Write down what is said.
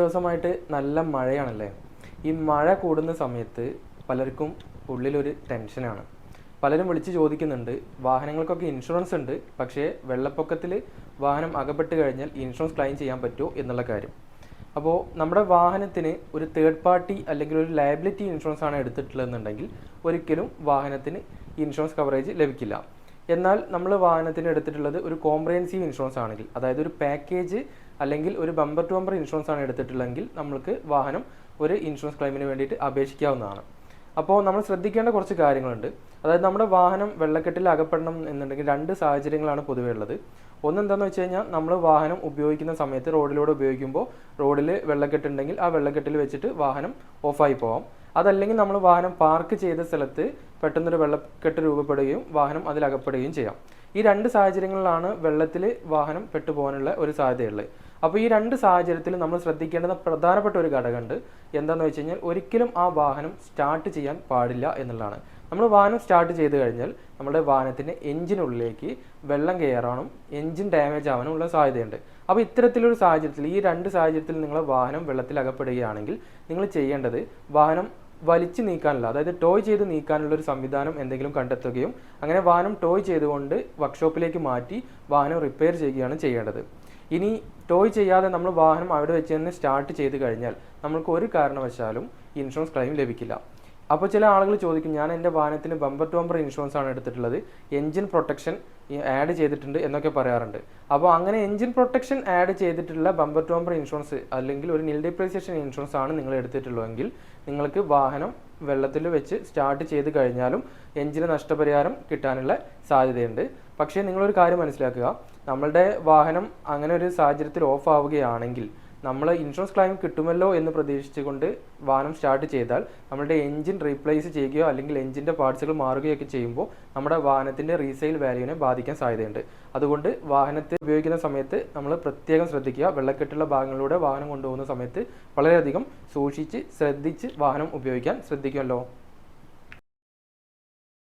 ദിവസമായിട്ട് നല്ല മഴയാണല്ലേ. ഈ മഴ കൂടുന്ന സമയത്ത് പലർക്കും ഉള്ളിലൊരു ടെൻഷനാണ്. പലരും വിളിച്ച് ചോദിക്കുന്നുണ്ട്, വാഹനങ്ങൾക്കൊക്കെ ഇൻഷുറൻസ് ഉണ്ട്, പക്ഷേ വെള്ളപ്പൊക്കത്തിൽ വാഹനം അകപ്പെട്ട് കഴിഞ്ഞാൽ ഇൻഷുറൻസ് ക്ലെയിം ചെയ്യാൻ പറ്റുമോ എന്നുള്ള കാര്യം. അപ്പോൾ നമ്മുടെ വാഹനത്തിന് ഒരു തേർഡ് പാർട്ടി അല്ലെങ്കിൽ ഒരു ലയബിലിറ്റി ഇൻഷുറൻസ് ആണ് എടുത്തിട്ടുള്ളതെന്നുണ്ടെങ്കിൽ ഒരിക്കലും വാഹനത്തിന് ഇൻഷുറൻസ് കവറേജ് ലഭിക്കില്ല. എന്നാൽ നമ്മൾ വാഹനത്തിന് എടുത്തിട്ടുള്ളത് ഒരു കോംപ്രിഹെൻസീവ് ഇൻഷുറൻസ് ആണെങ്കിൽ, അതായത് ഒരു പാക്കേജ് അല്ലെങ്കിൽ ഒരു ബമ്പർ ടു ബമ്പർ ഇൻഷുറൻസ് ആണ് എടുത്തിട്ടുള്ളതെങ്കിൽ നമ്മൾക്ക് വാഹനം ഒരു ഇൻഷുറൻസ് ക്ലെയിമിന് വേണ്ടിയിട്ട് അപേക്ഷിക്കാവുന്നതാണ്. അപ്പോൾ നമ്മൾ ശ്രദ്ധിക്കേണ്ട കുറച്ച് കാര്യങ്ങളുണ്ട്. അതായത് നമ്മുടെ വാഹനം വെള്ളക്കെട്ടിൽ അകപ്പെടണം എന്നുണ്ടെങ്കിൽ രണ്ട് സാഹചര്യങ്ങളാണ് പൊതുവേ ഉള്ളത്. ഒന്നെന്താണെന്ന് വെച്ച് കഴിഞ്ഞാൽ നമ്മൾ വാഹനം ഉപയോഗിക്കുന്ന സമയത്ത് റോഡിലൂടെ ഉപയോഗിക്കുമ്പോൾ റോഡിൽ വെള്ളക്കെട്ടുണ്ടെങ്കിൽ ആ വെള്ളക്കെട്ടിൽ വെച്ചിട്ട് വാഹനം ഓഫായി പോകാം. അതല്ലെങ്കിൽ നമ്മൾ വാഹനം പാർക്ക് ചെയ്ത സ്ഥലത്ത് പെട്ടെന്നൊരു വെള്ളക്കെട്ട് രൂപപ്പെടുകയും വാഹനം അതിലകപ്പെടുകയും ചെയ്യാം. ഈ രണ്ട് സാഹചര്യങ്ങളിലാണ് വെള്ളത്തിൽ വാഹനം പെട്ടുപോകാനുള്ള ഒരു സാധ്യതയുള്ളത്. അപ്പോൾ ഈ രണ്ട് സാഹചര്യത്തിൽ നമ്മൾ ശ്രദ്ധിക്കേണ്ടുന്ന പ്രധാനപ്പെട്ട ഒരു ഘടകമുണ്ട്. എന്താണെന്ന് വെച്ച് കഴിഞ്ഞാൽ ഒരിക്കലും ആ വാഹനം സ്റ്റാർട്ട് ചെയ്യാൻ പാടില്ല എന്നുള്ളതാണ്. നമ്മൾ വാഹനം സ്റ്റാർട്ട് ചെയ്ത് കഴിഞ്ഞാൽ നമ്മുടെ വാഹനത്തിൻ്റെ എഞ്ചിനുള്ളിലേക്ക് വെള്ളം കയറാനും എഞ്ചിൻ ഡാമേജ് ആവാനും ഉള്ള സാധ്യതയുണ്ട്. അപ്പോൾ ഇത്തരത്തിലൊരു സാഹചര്യത്തിൽ, ഈ രണ്ട് സാഹചര്യത്തിൽ നിങ്ങളെ വാഹനം വെള്ളത്തിൽ അകപ്പെടുകയാണെങ്കിൽ നിങ്ങൾ ചെയ്യേണ്ടത് വാഹനം വലിച്ചു നീക്കാനുള്ള, അതായത് ടോയ് ചെയ്ത് നീക്കാനുള്ള ഒരു സംവിധാനം എന്തെങ്കിലും കണ്ടെത്തുകയും അങ്ങനെ വാഹനം ടോയ് ചെയ്തുകൊണ്ട് വർക്ക്ഷോപ്പിലേക്ക് മാറ്റി വാഹനം റിപ്പയർ ചെയ്യുകയാണ് ചെയ്യേണ്ടത്. ഇനി ടോയ് ചെയ്യാതെ നമ്മൾ വാഹനം അവിടെ വെച്ച് തന്നെ സ്റ്റാർട്ട് ചെയ്ത് കഴിഞ്ഞാൽ നമ്മൾക്ക് ഒരു കാരണവശാലും ഇൻഷുറൻസ് ക്ലെയിം ലഭിക്കില്ല. അപ്പോൾ ചില ആളുകൾ ചോദിക്കും, ഞാൻ എൻ്റെ വാഹനത്തിന് ബമ്പർ ടു ബമ്പർ ഇൻഷുറൻസ് ആണ് എടുത്തിട്ടുള്ളത്, എൻജിൻ പ്രൊട്ടക്ഷൻ ആഡ് ചെയ്തിട്ടുണ്ട് എന്നൊക്കെ പറയാറുണ്ട്. അപ്പോൾ അങ്ങനെ എൻജിൻ പ്രൊട്ടക്ഷൻ ആഡ് ചെയ്തിട്ടുള്ള ബമ്പർ ടു ബമ്പർ ഇൻഷുറൻസ് അല്ലെങ്കിൽ ഒരു നിൽ ഡിപ്രീസിയേഷൻ ഇൻഷുറൻസ് ആണ് നിങ്ങൾ എടുത്തിട്ടുള്ളതെങ്കിൽ നിങ്ങൾക്ക് വാഹനം വെള്ളത്തിൽ വെച്ച് സ്റ്റാർട്ട് ചെയ്ത് കഴിഞ്ഞാലും എൻജിന് നഷ്ടപരിഹാരം കിട്ടാനുള്ള സാധ്യതയുണ്ട്. പക്ഷേ നിങ്ങളൊരു കാര്യം മനസ്സിലാക്കുക, നമ്മളുടെ വാഹനം അങ്ങനെ ഒരു സാഹചര്യത്തിൽ ഓഫ് ആവുകയാണെങ്കിൽ നമ്മൾ ഇൻഷുറൻസ് ക്ലെയിം കിട്ടുമല്ലോ എന്ന് പ്രതീക്ഷിച്ചുകൊണ്ട് വാഹനം സ്റ്റാർട്ട് ചെയ്താൽ നമ്മളുടെ എൻജിൻ റീപ്ലേസ് ചെയ്യുകയോ അല്ലെങ്കിൽ എൻജിൻ്റെ പാർട്സുകൾ മാറുകയൊക്കെ ചെയ്യുമ്പോൾ നമ്മുടെ വാഹനത്തിൻ്റെ റീസെയിൽ വാല്യൂവിനെ ബാധിക്കാൻ സാധ്യതയുണ്ട്. അതുകൊണ്ട് വാഹനത്തെ ഉപയോഗിക്കുന്ന സമയത്ത് നമ്മൾ പ്രത്യേകം ശ്രദ്ധിക്കുക. വെള്ളക്കെട്ടുള്ള ഭാഗങ്ങളിലൂടെ വാഹനം കൊണ്ടുപോകുന്ന സമയത്ത് വളരെയധികം സൂക്ഷിച്ച് ശ്രദ്ധിച്ച് വാഹനം ഉപയോഗിക്കാൻ ശ്രദ്ധിക്കുമല്ലോ.